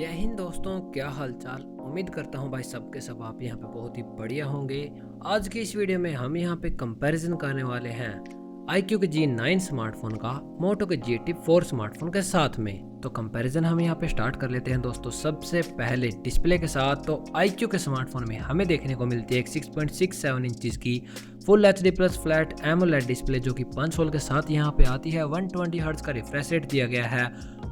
जय हिंद दोस्तों, क्या हालचाल। उम्मीद करता हूँ भाई सबके सब आप यहाँ पे बहुत ही बढ़िया होंगे। आज की इस वीडियो में हम यहाँ पे कंपैरिजन करने वाले हैं iQOO के G9 स्मार्टफोन का मोटो के GT4 स्मार्टफोन के साथ में। तो कंपैरिजन हम यहाँ पे स्टार्ट कर लेते हैं दोस्तों। सबसे पहले डिस्प्ले के साथ तो iQOO के स्मार्टफोन में हमें देखने को मिलती है एक 6.67 इंचज की full HD plus flat AMOLED display जो कि 5 वोल्ट के साथ यहाँ पे आती है। 120 हर्ट्ज का रिफ्रेश रेट दिया गया है।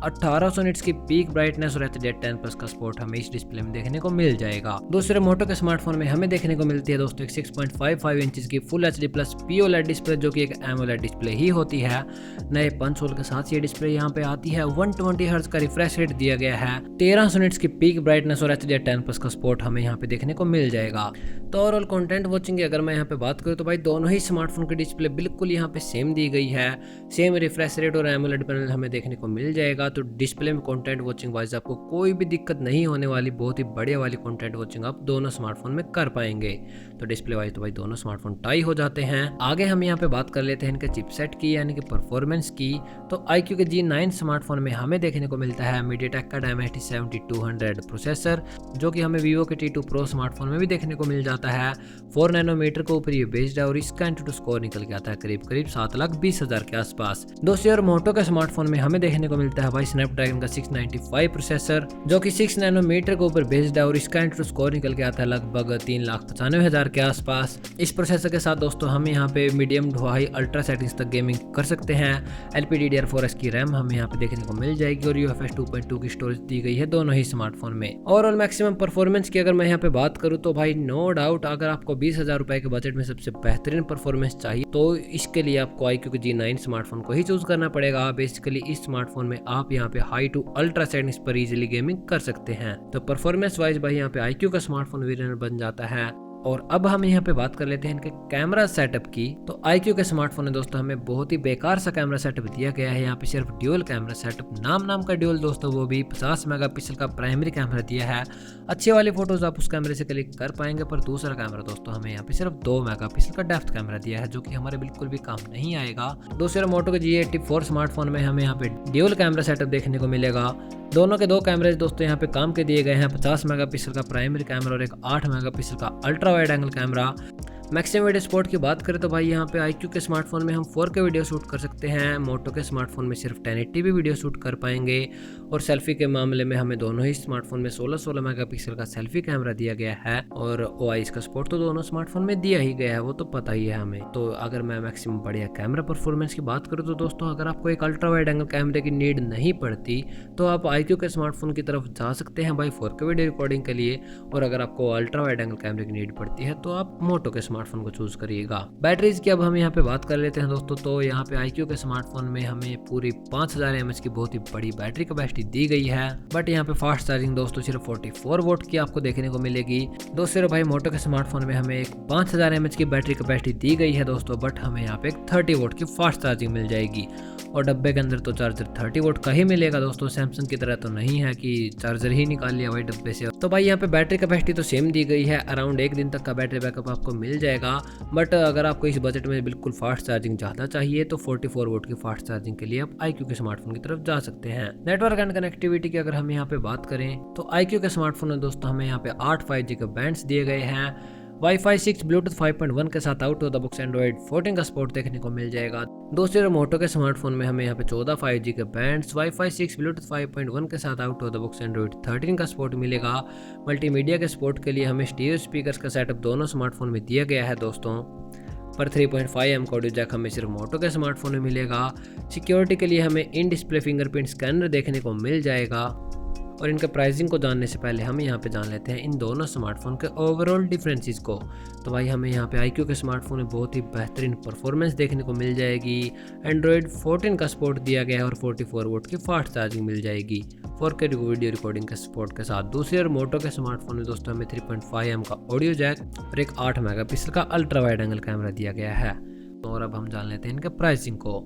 1800 निट्स की पीक ब्राइटनेस और HDR10+ का सपोर्ट हमें इस डिस्प्ले में देखने को मिल जाएगा। दूसरे मोटो के स्मार्टफोन में हमें देखने को मिलती है दोस्तों एक 6.55 इंचज की full HD plus POLED display जो कि एक एमोलेड डिस्प्ले ही होती है। नए 5 वोल्ट के साथ ये डिस्प्ले यहाँ पे आती है। 120 हर्ट्ज का रिफ्रेश रेट दिया गया है। 1300 निट्स की पीक ब्राइटनेस और HDR10+ का सपोर्ट हमें यहाँ पे देखने को मिल जाएगा। तो ओवरऑल कंटेंट वॉचिंग की अगर मैं यहाँ पे बात करूँ तो भाई दोनों ही स्मार्टफोन की डिस्प्ले बिल्कुल यहाँ पे सेम दी गई है। सेम रिफ्रेश रेट और एमोलेड पैनल हमें देखने को मिल जाएगा। तो डिस्प्ले में कंटेंट वॉचिंग वाइज आपको कोई भी दिक्कत नहीं होने वाली। बहुत ही बढ़िया वाली कंटेंट वॉचिंग आप दोनों स्मार्टफोन में कर पाएंगे। तो डिस्प्ले वाइज तो भाई दोनों स्मार्टफोन टाई हो जाते हैं। आगे हम यहाँ पे बात कर लेते हैं इनके चिपसेट की यानी कि परफॉर्मेंस की। तो iQOO के G9 स्मार्टफोन में हमें देखने को मिलता है MediaTek का Dimensity 7200 प्रोसेसर जो कि हमें Vivo के T2 Pro स्मार्टफोन में भी देखने को मिल जाता है। 4 नैनोमीटर के ऊपर ये बेस्ड है और इसका एंटूटू स्कोर निकल के आता है करीब 7,20,000 के आसपास। दूसरी ओर मोटो के स्मार्टफोन में हमें देखने को मिलता है भाई स्नैपड्रैगन का 695 प्रोसेसर जो कि 6 नैनोमीटर के ऊपर बेस्ड है और इसका एंटूटू स्कोर निकल के आता है लगभग 3,95,000 के आसपास। इस प्रोसेसर के साथ दोस्तों हम यहाँ पे medium to high ultra settings तक गेमिंग कर सकते हैं। LPDDR4S की रैम हमें यहाँ पे देखने को मिल जाएगी और UFS 2.2 की स्टोरेज दी गई है दोनों ही स्मार्टफोन में। ओवरऑल मैक्सिमम परफॉर्मेंस की अगर मैं यहाँ पे बात करूँ तो भाई नो डाउट अगर आपको 20,000 रुपए के बजट में सबसे बेहतरीन परफॉर्मेंस चाहिए तो इसके लिए आपको iQOO के G9 स्मार्टफोन को ही चूज करना पड़ेगा। बेसिकली इस स्मार्टफोन में आप यहाँ पे हाई टू अल्ट्रा सेटिंग्स पर इजीली गेमिंग कर सकते हैं। तो परफॉर्मेंस वाइज भाई यहाँ पे iQOO का स्मार्टफोन विनर बन जाता है। और अब हम यहाँ पे बात कर लेते हैं इनके कैमरा सेटअप की। तो iQOO के स्मार्टफोन में दोस्तों हमें बहुत ही बेकार सा कैमरा सेटअप दिया गया है। यहाँ पे सिर्फ ड्यूल कैमरा सेटअप नाम का ड्यूल दोस्तों, वो भी 50 मेगापिक्सल का प्राइमरी कैमरा दिया है। अच्छी वाली फोटोज आप उस कैमरे से क्लिक कर पाएंगे। पर दूसरा कैमरा दोस्तों हमें यहाँ पे सिर्फ 2 मेगापिक्सल का डेप्थ कैमरा दिया है जो कि हमारे बिल्कुल भी काम नहीं आएगा। दूसरे मोटो के G84 स्मार्टफोन में हमें यहाँ पे ड्यूल कैमरा सेटअप देखने को मिलेगा। दोनों के 2 कैमरे दोस्तों यहाँ पे काम के दिए गए हैं। 50 मेगापिक्सल का प्राइमरी कैमरा और एक 8 मेगापिक्सल का ultra wide angle camera. Maximum video support की बात करें तो भाई यहाँ पे iQOO के स्मार्टफोन में हम 4K वीडियो शूट कर सकते हैं। मोटो के स्मार्टफोन में सिर्फ 1080p भी वीडियो शूट कर पाएंगे। और सेल्फी के मामले में हमें दोनों ही स्मार्टफोन में 16 मेगापिक्सल का सेल्फी कैमरा दिया गया है और OIS का सपोर्ट तो दोनों स्मार्टफोन में दिया ही गया है, वो तो पता ही है हमें। तो अगर मैं मैक्सिमम बढ़िया कैमरा परफॉर्मेंस की बात करूँ तो दोस्तों अगर आपको एक अल्ट्रा वाइड एंगल कैमरे की नीड नहीं पड़ती तो आप iQOO के स्मार्टफोन की तरफ जा सकते हैं भाई 4K वीडियो रिकॉर्डिंग के लिए। और अगर आपको अल्ट्रा वाइड एंगल कैमरे की नीड पड़ती है तो आप मोटो के स्मार्टफोन को चूज करिए। बैटरीज की अब हम यहाँ पे बात कर लेते हैं दोस्तों। तो यहाँ पे iQOO के स्मार्टफोन में हमें पूरी 5000 mAh की बहुत ही बड़ी बैटरी कैपेसिटी दी गई है। बट यहाँ पे फास्ट चार्जिंग दोस्तों सिर्फ 44 वोल्ट की आपको देखने को मिलेगी। दूसरे भाई मोटो के स्मार्टफोन में हमें एक 5000 mAh की बैटरी कैपेसिटी दी गई है दोस्तों। बट हमें यहाँ पे एक 30 वोल्ट की फास्ट चार्जिंग मिल जाएगी और डब्बे के अंदर तो चार्जर 30 वोल्ट का ही मिलेगा दोस्तों। सैमसंग की तरह तो नहीं है कि चार्जर ही निकाल लिया भाई डब्बे से। तो भाई यहाँ पे बैटरी कैपेसिटी तो सेम दी गई है। अराउंड 1 दिन तक का बैटरी बैकअप आपको मिल जाएगा। बट अगर आपको इस बजट में बिल्कुल फास्ट चार्जिंग ज़्यादा चाहिए तो 44 वोल्ट की फास्ट चार्जिंग के लिए आप iQOO के स्मार्टफोन की तरफ जा सकते हैं। नेटवर्क एंड कनेक्टिविटी की अगर हम यहाँ पे बात करें तो iQOO के स्मार्टफोन में दोस्तों हमें यहाँ पे 8 5G के बैंड्स दिए गए हैं। Wi-Fi 6 Bluetooth 5.1 के साथ out of the box Android 14 का सपोर्ट देखने को मिल जाएगा। दूसरे मोटो के स्मार्टफोन में हमें यहाँ पे 14 5G के बैंड्स, Wi-Fi 6 Bluetooth 5.1 के साथ out of the box Android 13 का सपोर्ट मिलेगा। मल्टीमीडिया के सपोर्ट के लिए हमें स्टीरियो स्पीकर्स का सेटअप दोनों स्मार्टफोन में दिया गया है दोस्तों। पर 3.5mm का ऑडियो जैक हमें सिर्फ मोटो के स्मार्टफोन में मिलेगा। सिक्योरिटी के लिए हमें इन डिस्प्ले फिंगरप्रिंट स्कैनर देखने को मिल जाएगा। और इनके प्राइसिंग को जानने से पहले हम यहाँ पे जान लेते हैं इन दोनों स्मार्टफोन के ओवरऑल डिफरेंसेस को। तो भाई हमें यहाँ पे iQOO के स्मार्टफोन में बहुत ही बेहतरीन परफॉर्मेंस देखने को मिल जाएगी। Android 14 का सपोर्ट दिया गया है और 44 वोल्ट की फास्ट चार्जिंग मिल जाएगी 4K वीडियो रिकॉर्डिंग के सपोर्ट के साथ। दूसरी ओर मोटो के स्मार्टफोन में दोस्तों हमें 3.5mm का ऑडियो जैक और एक 8 मेगापिक्सल का अल्ट्रा वाइड एंगल कैमरा दिया गया है। और अब हम जान लेते हैं इनके प्राइसिंग को।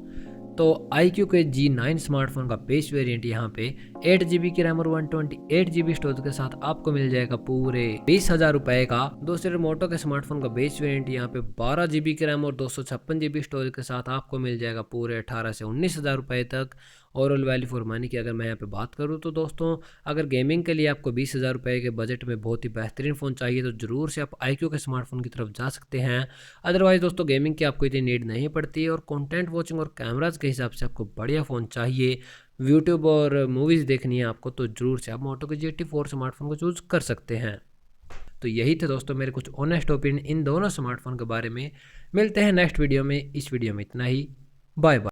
तो iQOO के G9 स्मार्टफोन का बेस वेरिएंट यहाँ पे 8GB की रैम और 128GB स्टोरेज के साथ आपको मिल जाएगा पूरे 20,000 रुपए का। दूसरे मोटो के स्मार्टफोन का बेस वेरिएंट यहाँ पे 12GB की रैम और 256GB स्टोरेज के साथ आपको मिल जाएगा पूरे 18 से 19,000 रुपए तक। ओवरऑल वैल्यू फॉर मनी की अगर मैं यहाँ पे बात करूँ तो दोस्तों, अगर गेमिंग के लिए आपको 20,000 रुपये के बजट में बहुत ही बेहतरीन फ़ोन चाहिए तो ज़रूर से आप iQOO के स्मार्टफोन की तरफ जा सकते हैं। अदरवाइज़ दोस्तों गेमिंग की आपको इतनी नीड नहीं पड़ती, और कंटेंट वॉचिंग और कैमराज के हिसाब से आपको बढ़िया फ़ोन चाहिए, यूट्यूब और मूवीज़ देखनी है आपको, तो ज़रूर से आप मोटो के GT4 स्मार्टफोन को चूज़ कर सकते हैं। तो यही थे दोस्तों मेरे कुछ ऑनेस्ट ओपिनियन इन दोनों स्मार्टफोन के बारे में। मिलते हैं नेक्स्ट वीडियो में। इस वीडियो में इतना ही। Bye bye.